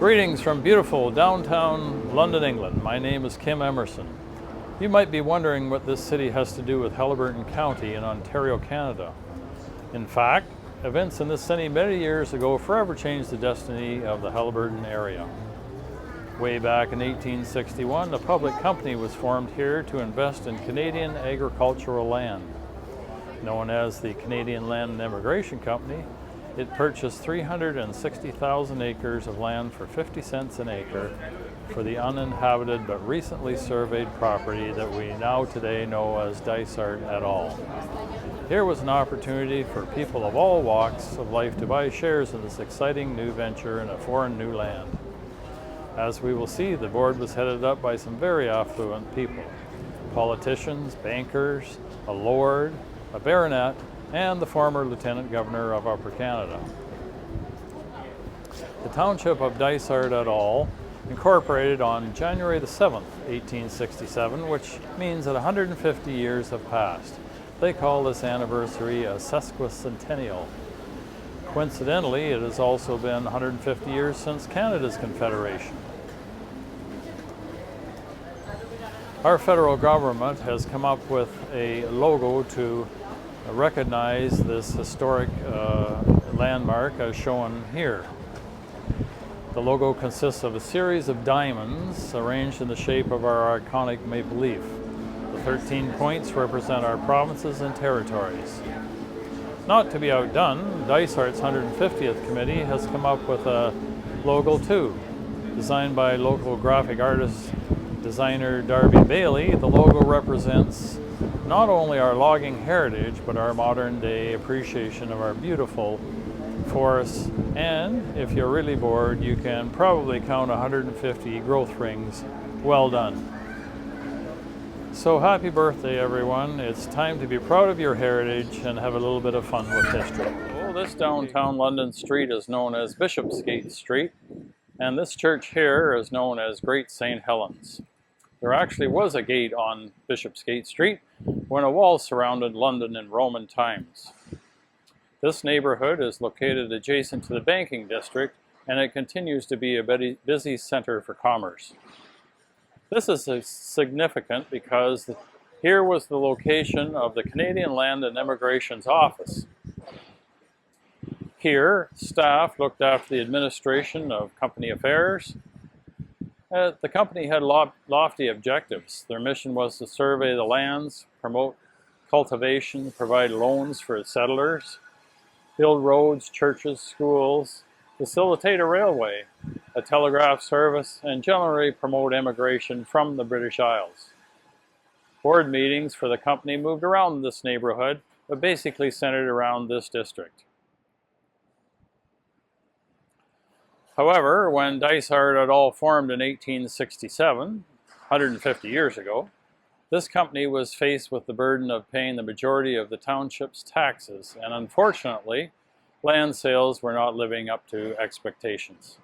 Greetings from beautiful downtown London, England. My name is Kim Emmerson. You might be wondering what this city has to do with Haliburton County in Ontario, Canada. In fact, events in this city many years ago forever changed the destiny of the Haliburton area. Way back in 1861, a public company was formed here to invest in Canadian agricultural land. Known as the Canadian Land and Immigration Company, it purchased 360,000 acres of land for 50 cents an acre for the uninhabited but recently surveyed property that we now today know as Dysart et al. Here was an opportunity for people of all walks of life to buy shares in this exciting new venture in a foreign new land. As we will see, the board was headed up by some very affluent people: politicians, bankers, a lord, a baronet, and the former Lieutenant Governor of Upper Canada. The township of Dysart et al. Incorporated on January the 7th, 1867, which means that 150 years have passed. They call this anniversary a sesquicentennial. Coincidentally, it has also been 150 years since Canada's Confederation. Our federal government has come up with a logo to recognize this historic landmark as shown here. The logo consists of a series of diamonds arranged in the shape of our iconic maple leaf. The 13 points represent our provinces and territories. Not to be outdone, Dysart's 150th committee has come up with a logo too. Designed by local graphic artist designer Darby Bailey, the logo represents not only our logging heritage, but our modern day appreciation of our beautiful forests. And if you're really bored, you can probably count 150 growth rings. Well done. So happy birthday, everyone. It's time to be proud of your heritage and have a little bit of fun with history. Well, this downtown London street is known as Bishopsgate Street, and this church here is known as Great St. Helens. There actually was a gate on Bishopsgate Street when a wall surrounded London in Roman times. This neighborhood is located adjacent to the banking district, and it continues to be a busy center for commerce. This is significant because here was the location of the Canadian Land and Immigration's office. Here, staff looked after the administration of company affairs. The company had lofty objectives. Their mission was to survey the lands, promote cultivation, provide loans for settlers, build roads, churches, schools, facilitate a railway, a telegraph service, and generally promote immigration from the British Isles. Board meetings for the company moved around this neighborhood, but basically centered around this district. However, when Dysart et al. Formed in 1867, 150 years ago, this company was faced with the burden of paying the majority of the township's taxes, and unfortunately, land sales were not living up to expectations.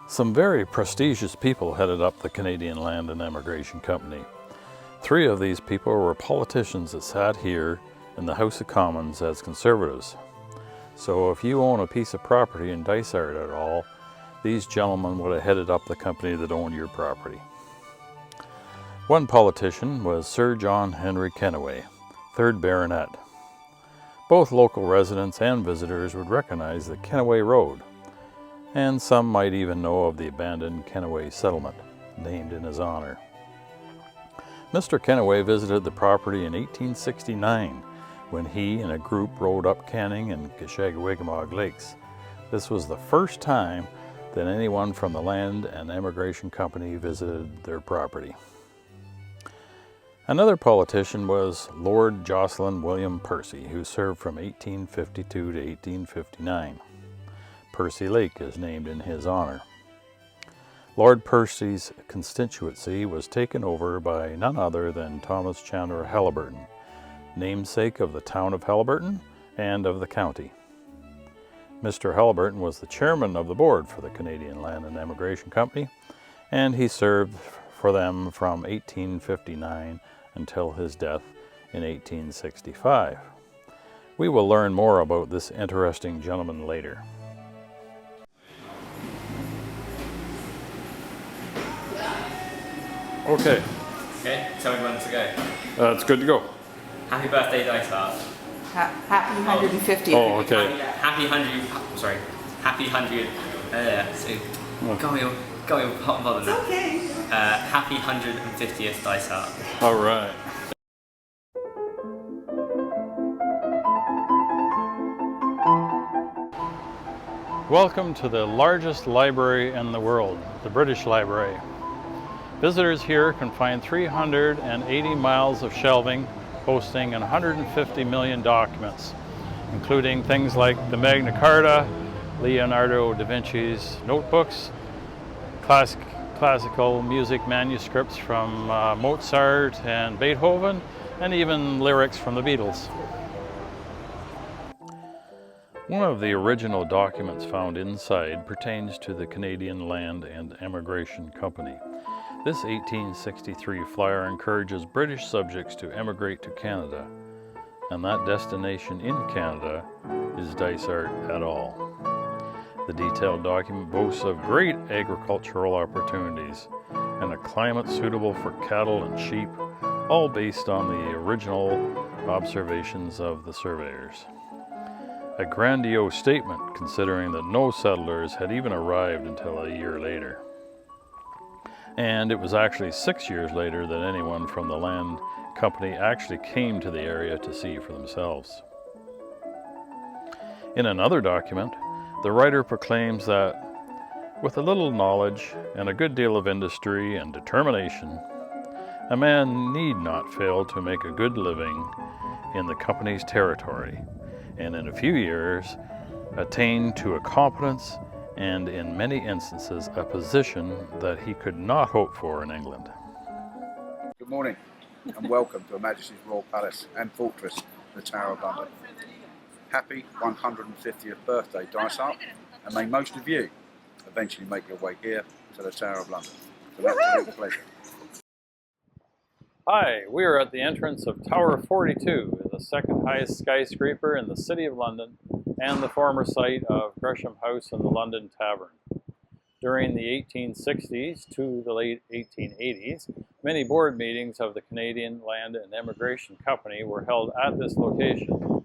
Some very prestigious people headed up the Canadian Land and Immigration Company. 3 of these people were politicians that sat here in the House of Commons as Conservatives. So if you own a piece of property in Dysart et al., these gentlemen would have headed up the company that owned your property. One politician was Sir John Henry Kennaway, 3rd Baronet. Both local residents and visitors would recognize the Kennaway Road, and some might even know of the abandoned Kennaway settlement, named in his honor. Mr. Kennaway visited the property in 1869 when he and a group rowed up Canning and Gashagawigamog Lakes. This was the first time that anyone from the Land and Immigration Company visited their property. Another politician was Lord Jocelyn William Percy, who served from 1852 to 1859. Percy Lake is named in his honor. Lord Percy's constituency was taken over by none other than Thomas Chandler Haliburton, namesake of the town of Haliburton and of the county. Mr. Haliburton was the chairman of the board for the Canadian Land and Emigration Company, and he served for them from 1859 until his death in 1865. We will learn more about this interesting gentleman later. Okay. Okay, tell me when to go. It's good to go. Happy birthday, Dysart. Happy 150th. Oh, okay. Happy 100. Sorry. Happy 100. Go your hot bother now. Okay. Happy 150th, Dysart. All right. Welcome to the largest library in the world, the British Library. Visitors here can find 380 miles of shelving hosting 150 million documents, including things like the Magna Carta, Leonardo da Vinci's notebooks, classical music manuscripts from Mozart and Beethoven, and even lyrics from the Beatles. One of the original documents found inside pertains to the Canadian Land and Emigration Company. This 1863 flyer encourages British subjects to emigrate to Canada, and that destination in Canada is Dysart at all. The detailed document boasts of great agricultural opportunities and a climate suitable for cattle and sheep, all based on the original observations of the surveyors. A grandiose statement considering that no settlers had even arrived until a year later. And it was actually 6 years later that anyone from the land company actually came to the area to see for themselves. In another document, the writer proclaims that with a little knowledge and a good deal of industry and determination, a man need not fail to make a good living in the company's territory, and in a few years attain to a competence and in many instances a position that he could not hope for in England. Good morning and welcome to Her Majesty's Royal Palace and Fortress, the Tower of London. Happy 150th birthday, Dysart, and may most of you eventually make your way here to the Tower of London. It's an absolute pleasure. Hi, we are at the entrance of Tower 42, the second highest skyscraper in the City of London and the former site of Gresham House and the London Tavern. During the 1860s to the late 1880s, many board meetings of the Canadian Land and Emigration Company were held at this location.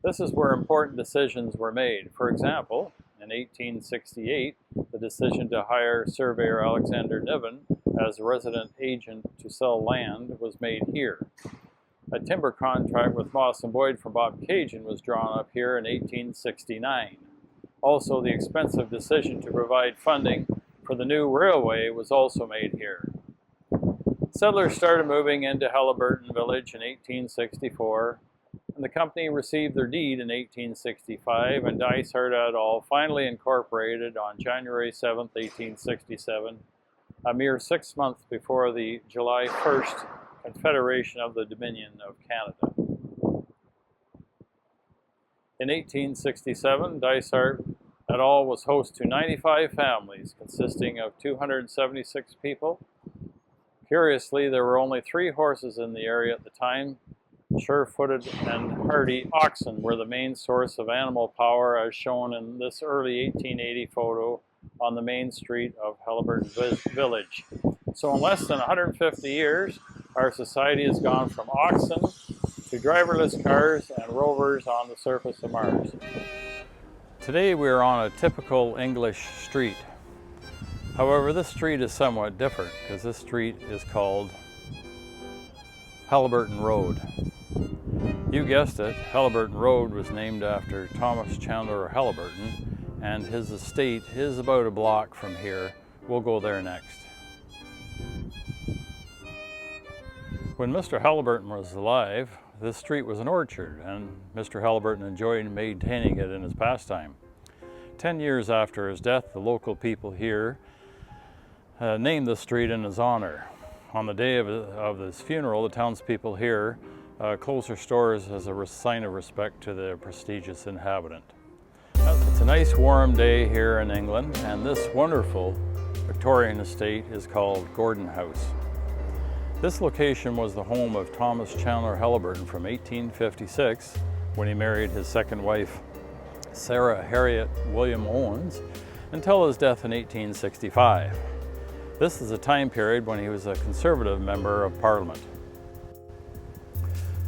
This is where important decisions were made. For example, in 1868, the decision to hire surveyor Alexander Niven as a resident agent to sell land was made here. A timber contract with Moss & Boyd from Bob Cajun was drawn up here in 1869. Also, the expensive decision to provide funding for the new railway was also made here. Settlers started moving into Haliburton Village in 1864, and the company received their deed in 1865, and Dysart et al. Finally incorporated on January 7, 1867, a mere 6 months before the July 1st Confederation of the Dominion of Canada. In 1867, Dysart et al. Was host to 95 families consisting of 276 people. Curiously, there were only 3 horses in the area at the time. Sure-footed and hardy oxen were the main source of animal power, as shown in this early 1880 photo on the main street of Haliburton Village. So in less than 150 years, our society has gone from oxen to driverless cars and rovers on the surface of Mars. Today we are on a typical English street. However, this street is somewhat different because this street is called Haliburton Road. You guessed it, Haliburton Road was named after Thomas Chandler Haliburton, and his estate is about a block from here. We'll go there next. When Mr. Halliburton was alive, this street was an orchard, and Mr. Halliburton enjoyed maintaining it in his pastime. 10 years after his death, the local people here named the street in his honor. On the day of his funeral, the townspeople here closed their stores as a sign of respect to the prestigious inhabitant. It's a nice warm day here in England, and this wonderful Victorian estate is called Gordon House. This location was the home of Thomas Chandler Halliburton from 1856, when he married his second wife, Sarah Harriet William Owens, until his death in 1865. This is a time period when he was a Conservative Member of Parliament.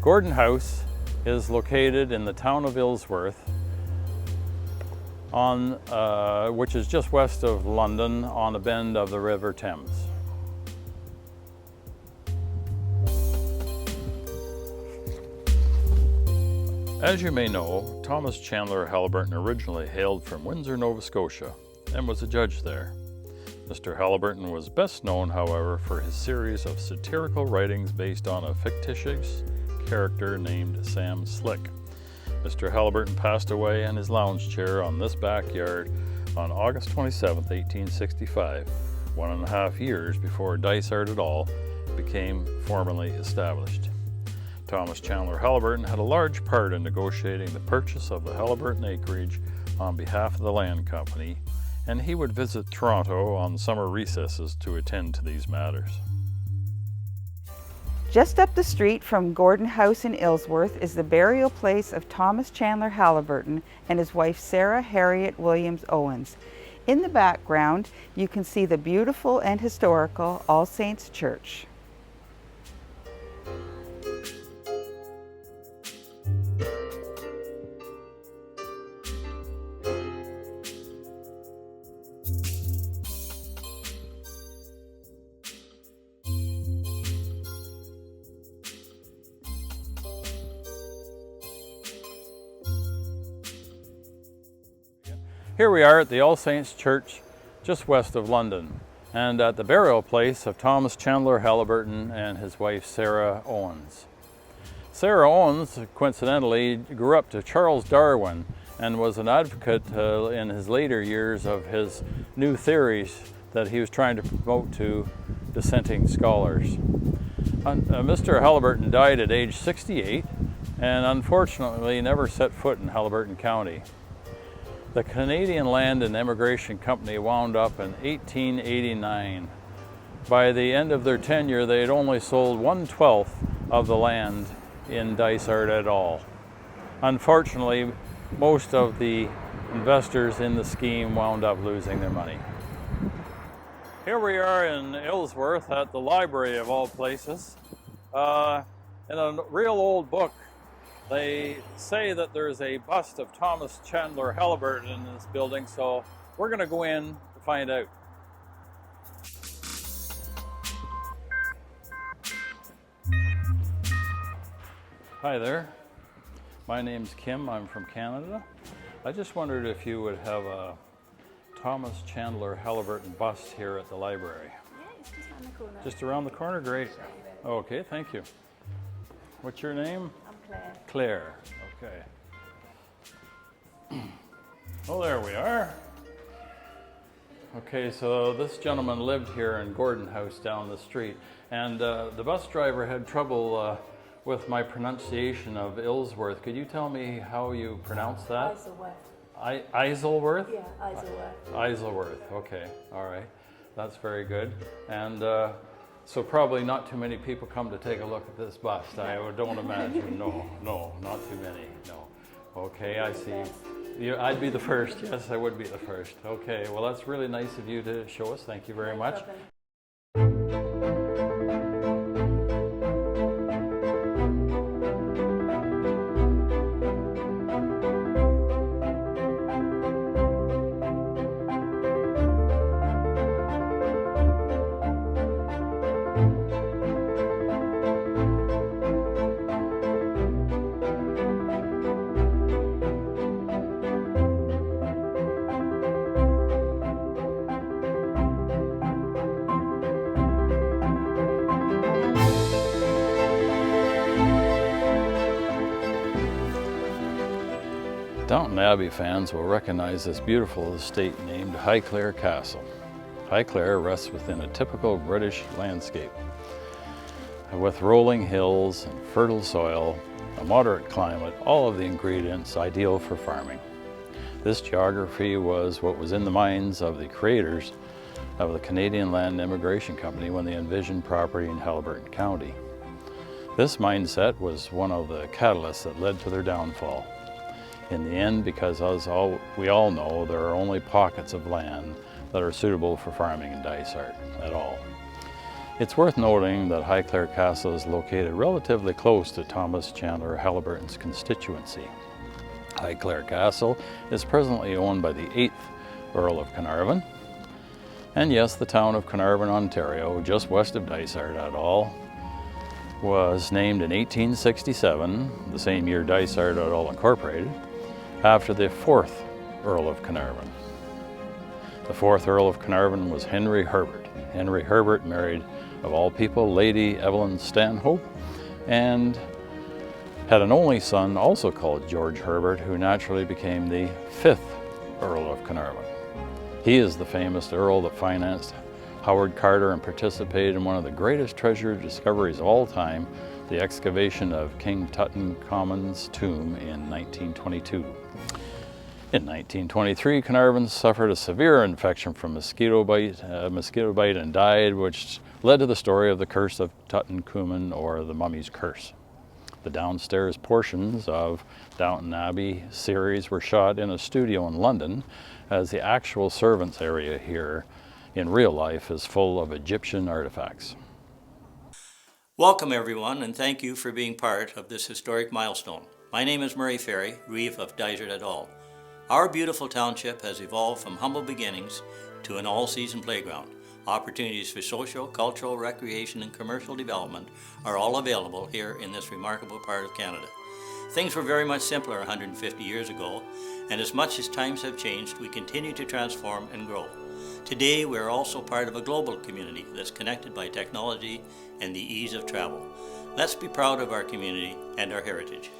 Gordon House is located in the town of Ilsworth, which is just west of London on a bend of the River Thames. As you may know, Thomas Chandler Halliburton originally hailed from Windsor, Nova Scotia, and was a judge there. Mr. Halliburton was best known, however, for his series of satirical writings based on a fictitious character named Sam Slick. Mr. Halliburton passed away in his lounge chair on this backyard on August 27, 1865, 1.5 years before Dysart et al. Became formally established. Thomas Chandler Halliburton had a large part in negotiating the purchase of the Halliburton acreage on behalf of the land company, and he would visit Toronto on summer recesses to attend to these matters. Just up the street from Gordon House in Ilsworth is the burial place of Thomas Chandler Halliburton and his wife Sarah Harriet Williams Owens. In the background, you can see the beautiful and historical All Saints Church. Here we are at the All Saints Church just west of London, and at the burial place of Thomas Chandler Halliburton and his wife Sarah Owens. Sarah Owens, coincidentally, grew up to Charles Darwin and was an advocate in his later years of his new theories that he was trying to promote to dissenting scholars. Mr. Halliburton died at age 68 and unfortunately never set foot in Halliburton County. The Canadian Land and Immigration Company wound up in 1889. By the end of their tenure, they had only sold 1/12 of the land in Dysart et al. Unfortunately, most of the investors in the scheme wound up losing their money. Here we are in Ilsworth at the library of all places. In a real old book, they say that there's a bust of Thomas Chandler Halliburton in this building, so we're going to go in to find out. Hi there. My name's Kim. I'm from Canada. I just wondered if you would have a Thomas Chandler Halliburton bust here at the library. Yeah, it's just around the corner. Just around the corner? Great. Okay, thank you. What's your name? I'm Claire. Claire. Okay. Oh, there we are. Okay, so this gentleman lived here in Gordon House down the street, and the bus driver had trouble with my pronunciation of Ilsworth. Could you tell me how you pronounce that? Isleworth. Isleworth? Yeah, Isleworth. Isleworth, okay, all right. That's very good. And so probably not too many people come to take a look at this bust. I don't imagine. No, not too many, no. Okay, I see. I'd be the first. Yes, I would be the first. Okay, well, that's really nice of you to show us. Thank you very much. Problem. Downton Abbey fans will recognize this beautiful estate named Highclere Castle. Highclere rests within a typical British landscape, with rolling hills and fertile soil, a moderate climate, all of the ingredients ideal for farming. This geography was what was in the minds of the creators of the Canadian Land Immigration Company when they envisioned property in Haliburton County. This mindset was one of the catalysts that led to their downfall. In the end, because as we all know, there are only pockets of land that are suitable for farming in Dysart at all. It's worth noting that Highclere Castle is located relatively close to Thomas Chandler Haliburton's constituency. Highclere Castle is presently owned by the 8th Earl of Carnarvon. And yes, the town of Carnarvon, Ontario, just west of Dysart at all, was named in 1867, the same year Dysart et al. Incorporated, after the 4th Earl of Carnarvon. The 4th Earl of Carnarvon was Henry Herbert. Henry Herbert married, of all people, Lady Evelyn Stanhope, and had an only son also called George Herbert, who naturally became the 5th Earl of Carnarvon. He is the famous Earl that financed Howard Carter and participated in one of the greatest treasure discoveries of all time, the excavation of King Tutankhamun's tomb in 1922. In 1923, Carnarvon suffered a severe infection from mosquito bite and died, which led to the story of the curse of Tutankhamun, or the mummy's curse. The downstairs portions of Downton Abbey series were shot in a studio in London, as the actual servants area here in real life is full of Egyptian artifacts. Welcome everyone, and thank you for being part of this historic milestone. My name is Murray Ferry, Reeve of Dysart et al. Our beautiful township has evolved from humble beginnings to an all-season playground. Opportunities for social, cultural, recreation, and commercial development are all available here in this remarkable part of Canada. Things were very much simpler 150 years ago, and as much as times have changed, we continue to transform and grow. Today, we are also part of a global community that's connected by technology and the ease of travel. Let's be proud of our community and our heritage.